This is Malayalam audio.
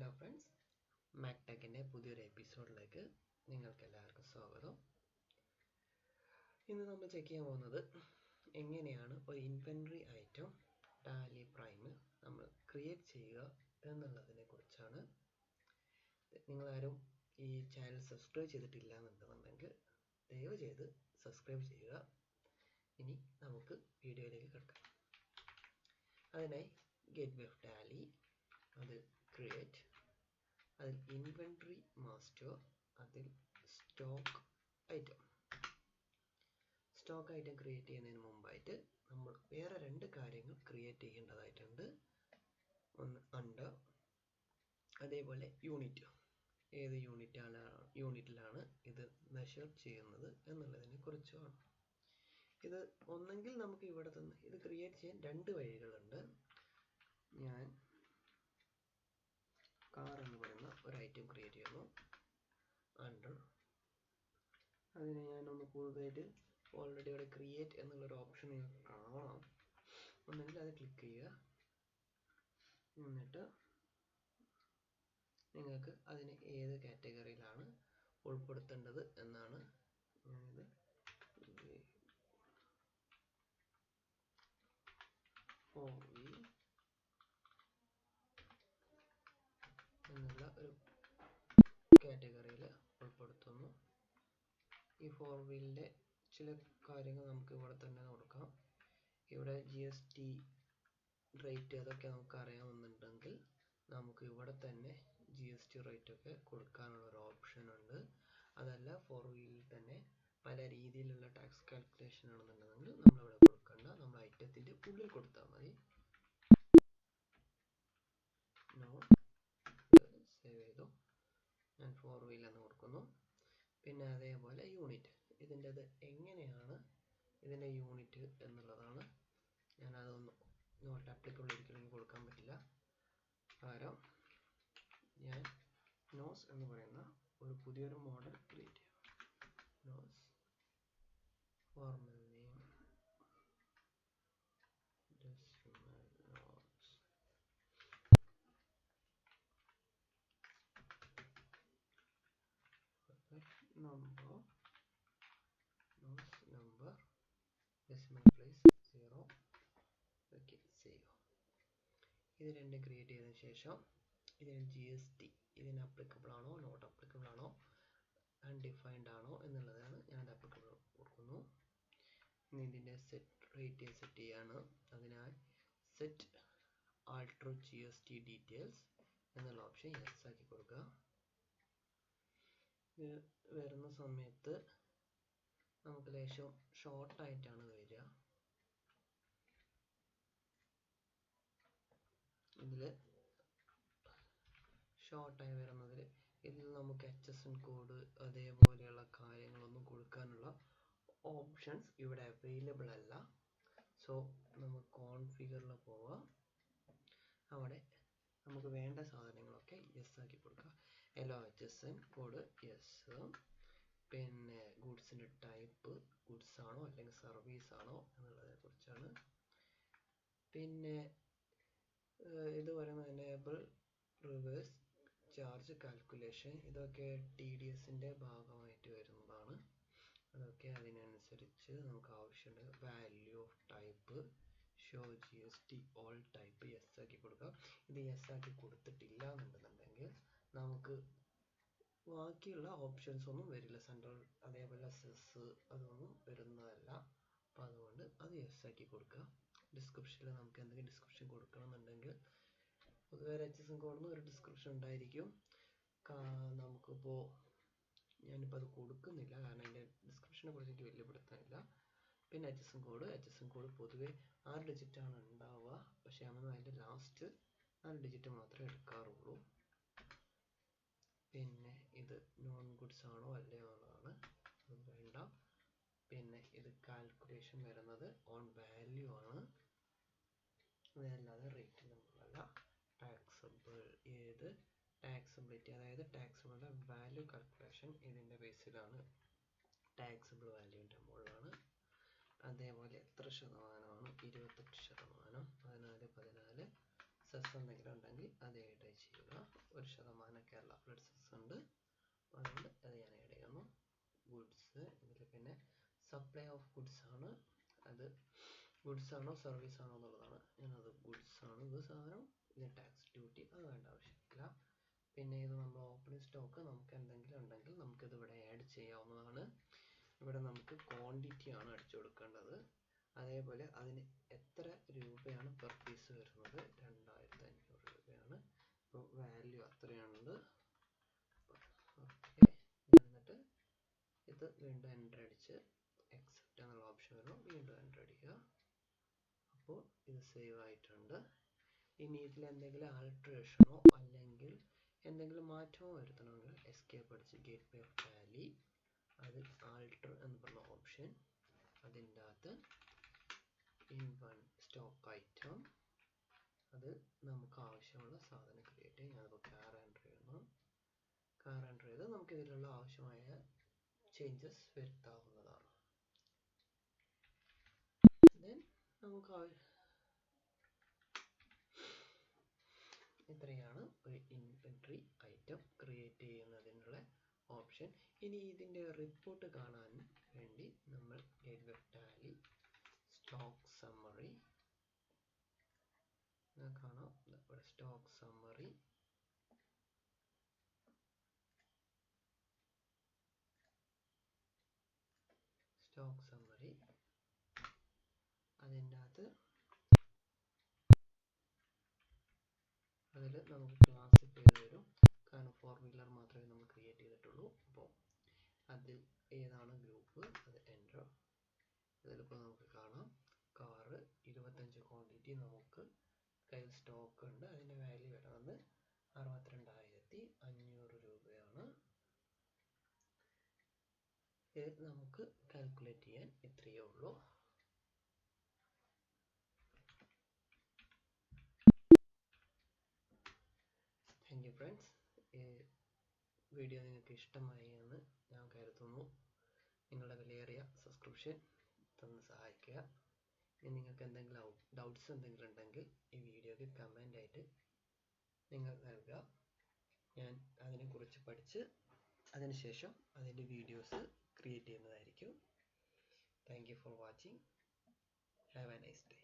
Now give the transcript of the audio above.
ഹലോ ഫ്രണ്ട്സ്, മാക്ടെക്കിൻ്റെ പുതിയൊരു എപ്പിസോഡിലേക്ക് നിങ്ങൾക്ക് എല്ലാവർക്കും സ്വാഗതം. ഇന്ന് നമ്മൾ ചെക്ക് ചെയ്യാൻ പോകുന്നത് എങ്ങനെയാണ് ഒരു ഇൻവെൻറ്ററി ഐറ്റം ടാലി പ്രൈമിൽ നമ്മൾ ക്രിയേറ്റ് ചെയ്യുക എന്നുള്ളതിനെ കുറിച്ചാണ്. നിങ്ങളാരും ഈ ചാനൽ സബ്സ്ക്രൈബ് ചെയ്തിട്ടില്ല എന്നുണ്ടെന്നുണ്ടെങ്കിൽ ദയവ് ചെയ്ത് സബ്സ്ക്രൈബ് ചെയ്യുക. ഇനി നമുക്ക് വീഡിയോയിലേക്ക് കിടക്കാം. അതിനായി ഗേറ്റ്വേ ഓഫ് ടാലി, അത് ക്രിയേറ്റ്, അതിൽ ഇൻവെൻറ്ററി മാസ്റ്റർ, അതിൽ സ്റ്റോക്ക് ഐറ്റം ക്രിയേറ്റ് ചെയ്യുന്നതിന് മുമ്പായിട്ട് നമ്മൾ വേറെ രണ്ട് കാര്യങ്ങൾ ക്രിയേറ്റ് ചെയ്യേണ്ടതായിട്ടുണ്ട്. ഒന്ന് അണ്ടർ, അതേപോലെ യൂണിറ്റ്. ഏത് യൂണിറ്റിലാണ് ഇത് മെഷർ ചെയ്യുന്നത് എന്നുള്ളതിനെ കുറിച്ചാണ്. ഇത് ഒന്നെങ്കിൽ നമുക്ക് ഇവിടെ തന്നെ ഇത് ക്രിയേറ്റ് ചെയ്യാൻ രണ്ട് വഴികളുണ്ട്. ഞാൻ കാർ എന്ന് പറയുന്ന ഒരു ഐറ്റം ക്രിയേറ്റ് ചെയ്യുന്നു അണ്ടർ. അതിന് ഞാനൊന്ന് പുതുതായിട്ട് ഓൾറെഡി ഇവിടെ ക്രിയേറ്റ് എന്നുള്ളൊരു ഓപ്ഷൻ നിങ്ങൾക്ക് കാണാം. ഒന്നെങ്കിൽ അത് ക്ലിക്ക് ചെയ്യുക, എന്നിട്ട് നിങ്ങൾക്ക് അതിന് ഏത് കാറ്റഗറിയിലാണ് ഉൾപ്പെടുത്തേണ്ടത് എന്നാണ് ഞാനിത് എന്നുള്ള ഒരു കാറ്റഗറിയിൽ ഉൾപ്പെടുത്തുന്നു. ഈ ഫോർ വീലിൻ്റെ ചില കാര്യങ്ങൾ നമുക്ക് ഇവിടെ തന്നെ കൊടുക്കാം. ഇവിടെ GST റേറ്റ് അതൊക്കെ നമുക്ക് അറിയാമെന്നുണ്ടെങ്കിൽ നമുക്ക് ഇവിടെ തന്നെ GST റേറ്റ് ഒക്കെ കൊടുക്കാനുള്ള ഒരു ഓപ്ഷൻ ഉണ്ട്. അതല്ല ഫോർ വീലിൽ തന്നെ പല രീതിയിലുള്ള ടാക്സ് കാൽക്കുലേഷൻ ആണെന്നുണ്ടെങ്കിൽ നമ്മളിവിടെ കൊടുക്കണ്ട, നമ്മൾ ഐറ്റത്തിൻ്റെ ഉള്ളിൽ കൊടുത്താൽ മതി. സേവ് ചെയ്തു, ഞാൻ ഫോർ വീൽ എന്ന് കൊടുക്കുന്നു. പിന്നെ അതേപോലെ യൂണിറ്റ്, ഇതിൻ്റെത് എങ്ങനെയാണ് ഇതിൻ്റെ യൂണിറ്റ് എന്നുള്ളതാണ്. ഞാനതൊന്ന് നോട്ട് ആപ്ലിക്കബിൾ ഒരിക്കലും കൊടുക്കാൻ പറ്റില്ല. പകരം ഞാൻ നോസ് എന്ന് പറയുന്ന ഒരു പുതിയൊരു മോഡൽ ക്രിയേറ്റ് ചെയ്യാം. Nos formal name number decimal place 0. Okay, save. ഇത് രണ്ടും ക്രിയേറ്റ് ചെയ്തതിനു ശേഷം ഇതിന് GST ഇതിന് അപ്ലിക്കബിൾ ആണോ നോട്ട് അപ്ലിക്കബിൾ ആണോ അൺഡിഫൈൻഡ് ആണോ എന്നുള്ളതാണ്. ഞാൻ അപ്ലിക്കബിൾ കൊടുക്കുന്നു. ഇനി ഇതിൻ്റെ റേറ്റ് സെറ്റ് ചെയ്യാണ്. അതിനാൽ സെറ്റ് ആൾട്ടർ GST ഡീറ്റെയിൽസ് എന്നുള്ള ഓപ്ഷൻ യെസ് ആക്കി കൊടുക്കുക. ഇത് വരുന്ന സമയത്ത് നമുക്ക് ലേശം ഷോർട്ടായിട്ടാണ് വരിക. ഇതിൽ ഷോർട്ടായി വരുന്നതിൽ ഇതിൽ നമുക്ക് HSN കോഡ് അതേപോലെയുള്ള കാര്യങ്ങളൊന്നും കൊടുക്കാനുള്ള ഓപ്ഷൻസ് ഇവിടെ അവൈലബിൾ അല്ല. സോ നമുക്ക് കോൺഫിഗറിൽ പോവാം. അവിടെ നമുക്ക് വേണ്ട സാധനങ്ങളൊക്കെ യെസ് ആക്കി കൊടുക്കുക. HSN കോഡ് യെസ്, പിന്നെ ഗുഡ്സിൻ്റെ ടൈപ്പ് ഗുഡ്സ് ആണോ അല്ലെങ്കിൽ സർവീസ് ആണോ എന്നുള്ളതിനെ കുറിച്ചാണ്. പിന്നെ ഇത് പറയുന്നത് എനേബിൾ റിവേഴ്സ് ചാർജ് കാൽക്കുലേഷൻ, ഇതൊക്കെ TDSൻ്റെ ഭാഗമായിട്ട് വരുന്നതാണ്. അതൊക്കെ അതിനനുസരിച്ച് നമുക്ക് ആവശ്യമുണ്ട്. Value of type show GST all type yes ആക്കി കൊടുക്കുക. ഇത് യെസ് ആക്കി കൊടുത്തിട്ടില്ല എന്നുണ്ടെന്നുണ്ടെങ്കിൽ നമുക്ക് ബാക്കിയുള്ള ഓപ്ഷൻസ് ഒന്നും വരില്ല. സെൻട്രൽ അതേപോലെ സെസ് അതൊന്നും വരുന്നതല്ല. അപ്പോൾ അതുകൊണ്ട് അത് യെസ് ആക്കി കൊടുക്കുക. ഡിസ്ക്രിപ്ഷനിൽ നമുക്ക് എന്തെങ്കിലും ഡിസ്ക്രിപ്ഷൻ കൊടുക്കണമെന്നുണ്ടെങ്കിൽ പൊതുവെ HSN കോഡിന് ഒരു ഡിസ്ക്രിപ്ഷൻ ഉണ്ടായിരിക്കും. നമുക്കിപ്പോൾ ഞാനിപ്പോൾ അത് കൊടുക്കുന്നില്ല, കാരണം അതിൻ്റെ ഡിസ്ക്രിപ്ഷനെ കുറിച്ച് എനിക്ക് വലിയ പിടുത്തമില്ല. പിന്നെ HSN കോഡ് പൊതുവെ 6 ഡിജിറ്റാണ് ഉണ്ടാവുക, പക്ഷേ നമ്മൾ അതിൻ്റെ ലാസ്റ്റ് 4 ഡിജിറ്റ് മാത്രമേ എടുക്കാറുള്ളൂ. പിന്നെ ഇത് നോൺ ഗുഡ്സ് ആണോ അല്ലയോ എന്നുള്ളതാണ്, അത് വേണ്ട. പിന്നെ ഇത് കാൽക്കുലേഷൻ വരുന്നത് ഓൺ വാല്യൂ ആണ്, അതല്ലാതെ റേറ്റ് നമ്മളല്ല. ടാക്സബിൾ ഏത് ടാക്സബിലിറ്റി, അതായത് ടാക്സബിളിൻ്റെ വാല്യൂ കാൽക്കുലേഷൻ ഇതിൻ്റെ ബേസിലാണ്, ടാക്സബിൾ വാല്യൂൻ്റെ മുകളിലാണ്. അതേപോലെ എത്ര ശതമാനമാണ് 28%, 14 സെസ് എന്തെങ്കിലും ഉണ്ടെങ്കിൽ അത് ആഡ് ചെയ്യുക. 1% കേരള ഫ്ലഡ് സെസ് ഉണ്ട്, അതുകൊണ്ട് അത് ഞാൻ ആഡ് ചെയ്യുന്നു. ഗുഡ്സ്, ഇതിൽ പിന്നെ സപ്ലൈ ഓഫ് ഗുഡ്സ് ആണ്, അത് ഗുഡ്സ് ആണോ സർവീസ് ആണോ എന്നുള്ളതാണ്. ഞാനത് ഗുഡ്സ് ആണ് ഇത് സാധനം. ഇത് ടാക്സ് ഡ്യൂട്ടി, അത് വേണ്ട ആവശ്യമില്ല. പിന്നെ ഇത് നമ്മൾ ഓപ്പണിംഗ് സ്റ്റോക്ക് നമുക്ക് എന്തെങ്കിലും ഉണ്ടെങ്കിൽ നമുക്കിത് ഇവിടെ ആഡ് ചെയ്യാവുന്നതാണ്. ഇവിടെ നമുക്ക് ക്വാണ്ടിറ്റി ആണ് അടിച്ചു കൊടുക്കേണ്ടത്. അതേപോലെ അതിന് എത്ര രൂപയാണ് പെർ പീസ് വരുന്നത്, 2500 രൂപയാണ്. അപ്പോൾ വാല്യൂ അത്രയുണ്ട്. ഓക്കെ, എന്നിട്ട് ഇത് വീണ്ടും എൻ്റർ അടിച്ച് എക്സെപ്റ്റ് എന്നുള്ള ഓപ്ഷൻ വരും, വീണ്ടും എൻ്റർ അടിക്കുക. അപ്പോൾ ഇത് സേവ് ആയിട്ടുണ്ട്. ഇനി ഇതിൽ എന്തെങ്കിലും ആൾട്രേഷനോ അല്ലെങ്കിൽ എന്തെങ്കിലും മാറ്റമോ വരുത്തണമെങ്കിൽ എസ്കേപ്പ് അടിച്ച് ഗേറ്റ് വേ ഓഫ് ടാലി, അത് ആൾട്ടർ എന്ന് പറഞ്ഞ ഓപ്ഷൻ, അതിൻ്റെ അകത്ത് ഇൻ വൺ സ്റ്റോക്ക് ഐറ്റം, അത് നമുക്ക് ആവശ്യമുള്ള സാധനം ക്രിയേറ്റ് ചെയ്യും. ഞാനിപ്പോൾ കാർ എൻ്റർ ചെയ്യുന്നു. കാർ എൻ്റർ ചെയ്ത് നമുക്ക് ഇതിലുള്ള ആവശ്യമായ ചേഞ്ചസ് വരുത്താവുന്നതാണ്. ദെൻ നമുക്ക് ഇത്രയാണ് ഒരു ഇൻവെന്ററി ഐറ്റം ക്രിയേറ്റ് ചെയ്യുന്നതിനുള്ള ഓപ്ഷൻ. ഇനി ഇതിൻ്റെ റിപ്പോർട്ട് കാണാൻ വേണ്ടി നമ്മൾ ഗേറ്റ് വേ ടാലി സ്റ്റോക്ക് സമ്മറി കാണാം. ഇവിടെ സ്റ്റോക്ക് സമ്മറി, അതിൻ്റെ അകത്ത് അതിൽ നമുക്ക് ക്ലാസിഫൈ വരും. കാരണം 4 വീലർ മാത്രമേ നമ്മൾ ക്രിയേറ്റ് ചെയ്തിട്ടുള്ളൂ. അപ്പോൾ അതിൽ ഏതാണ് ഗ്രൂപ്പ് അത് എൻ്റർ. ഇതിലിപ്പോൾ നമുക്ക് കാണാം കാറ് 25 ക്വാണ്ടിറ്റി നമുക്ക് കയ്യിൽ സ്റ്റോക്ക് ഉണ്ട്. അതിൻ്റെ വാല്യൂ വരുന്നത് 62,500 രൂപയാണ്. ഇത് നമുക്ക് കാൽക്കുലേറ്റ് ചെയ്യാൻ ഇത്രയേ ഉള്ളൂ. Thank you friends. ഈ വീഡിയോ നിങ്ങൾക്ക് ഇഷ്ടമായി എന്ന് ഞാൻ കരുതുന്നു. നിങ്ങളുടെ വിലയേറിയ സബ്സ്ക്രിപ്ഷൻ തന്ന് സഹായിക്കുക. ഇനി നിങ്ങൾക്ക് എന്തെങ്കിലും ഡൗട്ട്സ് എന്തെങ്കിലും ഉണ്ടെങ്കിൽ ഈ വീഡിയോയ്ക്ക് കമൻ്റ് ആയിട്ട് നിങ്ങൾ നൽകുക. ഞാൻ അതിനെക്കുറിച്ച് പഠിച്ച് അതിനുശേഷം അതിൻ്റെ വീഡിയോസ് ക്രിയേറ്റ് ചെയ്യുന്നതായിരിക്കും. Thank you for watching. Have A nice day.